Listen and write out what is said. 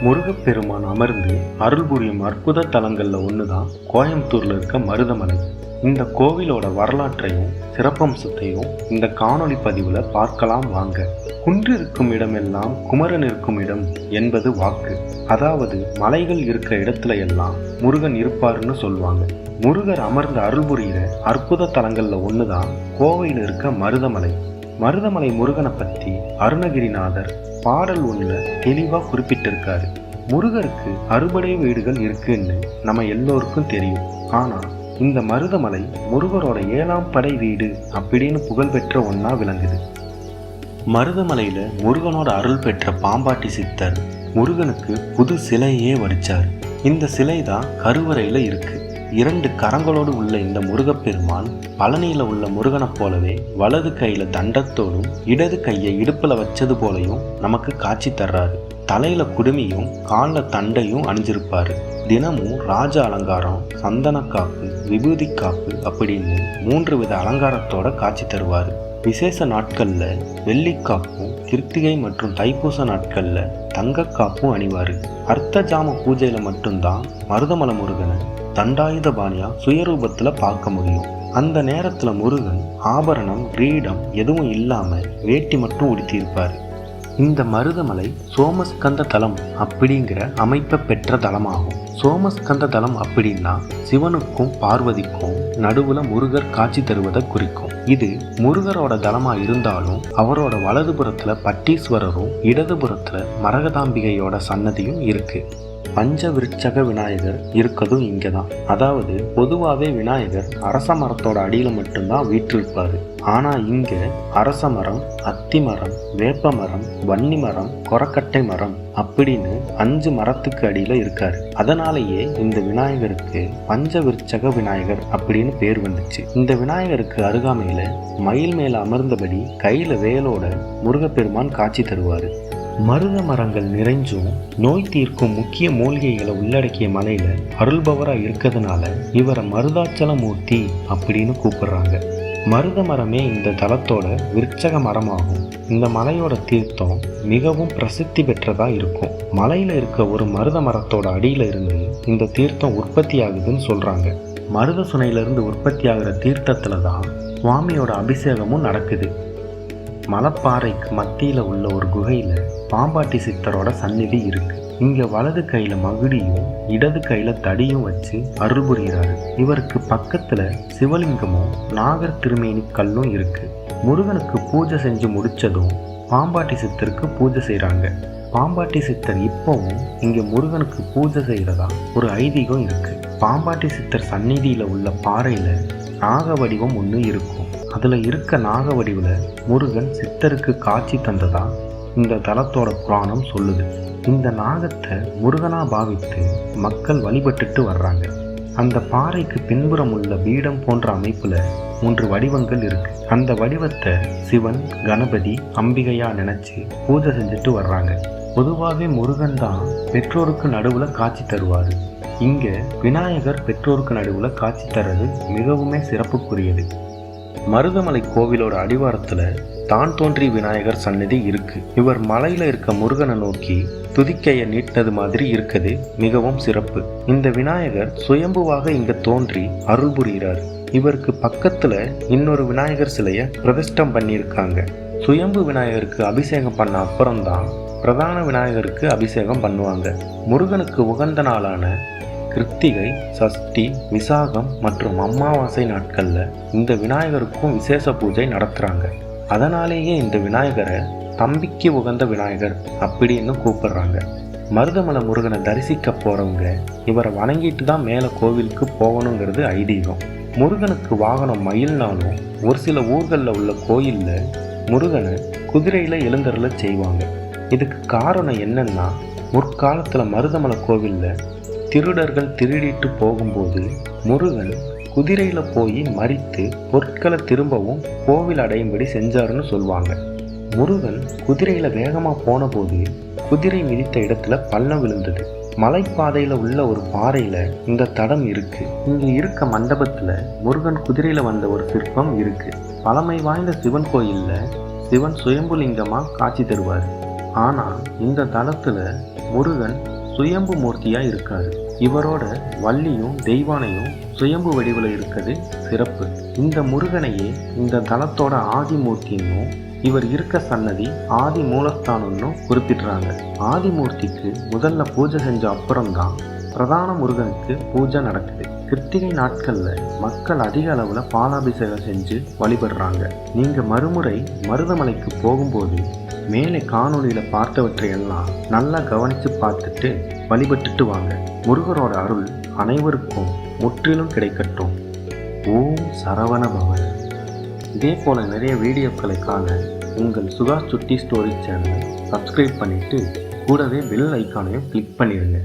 முருகப்பெருமான் அமர்ந்து அருள் புரியும் அற்புத தலங்கள்ல ஒண்ணுதான் கோயம்புத்தூர்ல இருக்க மருதமலை. இந்த கோவிலோட வரலாற்றையும் சிறப்பம்சத்தையும் இந்த காணொளி பதிவுல பார்க்கலாம் வாங்க. குன்று இருக்கும் இடமெல்லாம் குமரன் இருக்கும் இடம் என்பது வாக்கு. அதாவது மலைகள் இருக்க இடத்துல எல்லாம் முருகன் இருப்பாருன்னு சொல்லுவாங்க. முருகர் அமர்ந்து அருள் புரிகிற அற்புத தலங்கள்ல ஒண்ணுதான் கோவையில் இருக்க மருதமலை. மருதமலை முருகனை பத்தி அருணகிரிநாதர் பாடல் ஒண்ணுல தெளிவா குறிப்பிட்டிருக்காரு. முருகருக்கு அறுபடை வீடுகள் இருக்குன்னு நம்ம எல்லோருக்கும் தெரியும். ஆனா இந்த மருதமலை முருகரோட 7ஆம் படை வீடு அப்படின்னு புகழ்பெற்ற ஒன்னா விளங்குது. மருதமலையில முருகனோட அருள் பெற்ற பாம்பாட்டி சித்தர் முருகனுக்கு புது சிலையே வடிச்சார். இந்த சிலை தான் கருவறையில இருக்கு. 2 கரங்களோடு உள்ள இந்த முருகப்பெருமான் பழனியில உள்ள முருகனை போலவே வலது கையில தண்டத்தோடும் இடது கையை இடுப்புல வச்சது போலையும் நமக்கு காட்சி தர்றாரு. தலையில குடுமியும் காலில் தண்டையும் அணிஞ்சிருப்பாரு. தினமும் ராஜ அலங்காரம், சந்தன காப்பு, விபூதி காப்பு அப்படின்னு 3 வித அலங்காரத்தோட காட்சி தருவாரு. விசேஷ நாட்கள்ல வெள்ளிக்காப்பும், கிருத்திகை மற்றும் தைப்பூச நாட்கள்ல தங்க காப்பும் அணிவாரு. அர்த்த ஜாம பூஜையில மட்டும்தான் மருதமலை முருகனை தண்டாயுத பாணியா சுயரூபத்துல பார்க்க முடியும். அந்த நேரத்துல முருகன் ஆபரணம், கிரீடம் எதுவும் இல்லாம வேட்டி மட்டும் உடுத்தியிருப்பாரு. இந்த மருதமலை சோமஸ்கந்த தலம் அப்படிங்கிற அமைப்பை பெற்ற தலமாகும். சோமஸ்கந்த தலம் அப்படின்னா சிவனுக்கும் பார்வதிக்கும் நடுவுல முருகர் காட்சி தருவதை குறிக்கும். இது முருகரோட தலமா இருந்தாலும் அவரோட வலதுபுறத்துல பட்டீஸ்வரரும் இடதுபுறத்துல மரகதாம்பிகையோட சன்னதியும் இருக்கு. பஞ்சவிருட்சக விநாயகர் இருக்கதும் இங்கதான். அதாவது பொதுவாகவே விநாயகர் அரச மரத்தோட அடியில மட்டும்தான் வீற்றிருப்பாரு. ஆனா இங்க அரச மரம், அத்தி மரம், வேப்ப மரம், வன்னி மரம், கொரக்கட்டை மரம் அப்படின்னு 5 மரத்துக்கு அடியில இருக்காரு. அதனாலேயே இந்த விநாயகருக்கு பஞ்சவிருட்சக விநாயகர் அப்படின்னு பேர் வந்துச்சு. இந்த விநாயகருக்கு அருகாமையில மயில் மேல அமர்ந்தபடி கையில வேலோட முருகப்பெருமான் காட்சி தருவாரு. மருத மரங்கள் நிறைஞ்சும் நோய் தீர்க்கும் முக்கிய மூலிகைகளை உள்ளடக்கிய மலையில அருள்பவரா இருக்கிறதுனால இவரை மருதாச்சல மூர்த்தி அப்படின்னு கூப்பிடுறாங்க. மருத மரமே இந்த தலத்தோட விருட்சக மரமாகும். இந்த மலையோட தீர்த்தம் மிகவும் பிரசித்தி பெற்றதா இருக்கும். மலையில இருக்க ஒரு மருத மரத்தோட அடியில இருந்து இந்த தீர்த்தம் உற்பத்தி ஆகுதுன்னு சொல்றாங்க. மருத சுனையிலிருந்து உற்பத்தி ஆகிற தீர்த்தத்துல தான் சுவாமியோட அபிஷேகமும் நடக்குது. மலைப்பாறைக்கு மத்தியில உள்ள ஒரு குகையில பாம்பாட்டி சித்தரோட சந்நிதி இருக்கு. இங்க வலது கையில மகுடியும் இடது கையில தடியும் வச்சு அருள் புரிகிறாரு. இவருக்கு பக்கத்துல சிவலிங்கமும் நாகர் திருமேனி கல்லும் இருக்கு. முருகனுக்கு பூஜை செஞ்சு முடிச்சதும் பாம்பாட்டி சித்தருக்கு பூஜை செய்யறாங்க. பாம்பாட்டி சித்தர் இப்பவும் இங்க முருகனுக்கு பூஜை செய்யறதா ஒரு ஐதீகம் இருக்கு. பாம்பாட்டி சித்தர் சந்நிதியில உள்ள பாறையில நாக வடிவம் ஒன்று இருக்கும். அதுல இருக்க நாக வடிவுல முருகன் சித்தருக்கு காட்சி தந்ததா இந்த தலத்தோட புராணம் சொல்லுது. இந்த நாகத்தை முருகனா பாவித்து மக்கள் வழிபட்டுட்டு வர்றாங்க. அந்த பாறைக்கு பின்புறம் உள்ள பீடம் போன்ற அமைப்புல 3 வடிவங்கள் இருக்கு. அந்த வடிவத்தை சிவன், கணபதி, அம்பிகையா நினைச்சு பூஜை செஞ்சுட்டு வர்றாங்க. பொதுவாகவே முருகன் தான் பெற்றோருக்கு நடுவுல காட்சி தருவாரு. இங்க விநாயகர் பெற்றோருக்கு நடுவுல காட்சி தர்றது மிகவுமே சிறப்புக்குரியது. மருதமலை கோவிலோட அடிவாரத்துல தான் தோன்றி விநாயகர் சன்னதி இருக்கு. இவர் மலையில இருக்க முருகனை நோக்கி துதிக்கைய நீட்டினது மாதிரி இருக்குது மிகவும் சிறப்பு. இந்த விநாயகர் சுயம்புவாக இங்க தோன்றி அருள் புரிகிறார். இவருக்கு பக்கத்துல இன்னொரு விநாயகர் சிலைய பிரதிஷ்டம் பண்ணியிருக்காங்க. சுயம்பு விநாயகருக்கு அபிஷேகம் பண்ண அப்புறம்தான் பிரதான விநாயகருக்கு அபிஷேகம் பண்ணுவாங்க. முருகனுக்கு உகந்த நாளான கிருத்திகை, சஷ்டி, விசாகம் மற்றும் அமாவாசை நாட்கள்ல இந்த விநாயகருக்கும் விசேஷ பூஜை நடத்துறாங்க. அதனாலேயே இந்த விநாயகரை தம்பிக்கு உகந்த விநாயகர் அப்படின்னு கூப்பிடுறாங்க. மருதமலை முருகனை தரிசிக்க போறவங்க இவரை வணங்கிட்டு தான் மேல கோவிலுக்கு போகணுங்கிறது ஐதீகம். முருகனுக்கு வாகனம் மயில்னாலும் ஒரு சில ஊர்களில் உள்ள கோயில்ல முருகனை குதிரையில எழுந்தருள செய்வாங்க. இதுக்கு காரணம் என்னன்னா, முற்காலத்துல மருதமலை கோவில்ல திருடர்கள் திருடிட்டு போகும்போது முருகன் குதிரையில போய் மறித்து பொருட்களை திரும்பவும் கோவில் அடையும்படி செஞ்சாருன்னு சொல்லுவாங்க. முருகன் குதிரையில வேகமா போன போது குதிரை மிதித்த இடத்துல பள்ளம் விழுந்தது. மலைப்பாதையில உள்ள ஒரு பாறையில இந்த தடம் இருக்கு. இங்க இருக்க மண்டபத்துல முருகன் குதிரையில வந்த ஒரு சிற்பம் இருக்கு. பழமை வாய்ந்த சிவன் கோயில்ல சிவன் சுயம்புலிங்கமா காட்சி தருவார். ஆனால் இந்த தலத்தில் முருகன் சுயம்பு மூர்த்தியாக இருக்காரு. இவரோட வள்ளியும் தெய்வானையும் சுயம்பு வடிவில் இருக்கிறது சிறப்பு. இந்த முருகனையே இந்த தலத்தோட ஆதிமூர்த்தின்னும் இவர் இருக்க சன்னதி ஆதி மூலஸ்தானம்னு குறிப்பிடுறாங்க. ஆதிமூர்த்திக்கு முதல்ல பூஜை செஞ்ச அப்புறம்தான் பிரதான முருகனுக்கு பூஜை நடக்குது. கிருத்திகை நாட்கள்ல மக்கள் அதிக அளவுல பாலாபிஷேகம் செஞ்சு வழிபடுறாங்க. நீங்க மறுமுறை மருதமலைக்கு போகும்போது மேலே காணொளியில பார்த்தவற்றை எல்லாம் நல்லா கவனிச்சு பார்த்துட்டு வழிபட்டுட்டு வாங்க. முருகரோட அருள் அனைவருக்கும் முற்றிலும் கிடைக்கட்டும். ஓம் சரவண பவன். இதே போல நிறைய வீடியோக்களை காண உங்கள் சுகாஷ் சுட்டி ஸ்டோரி சேனலை சப்ஸ்கிரைப் பண்ணிட்டு கூடவே பெல் ஐக்கானையும் கிளிக் பண்ணிடுங்க.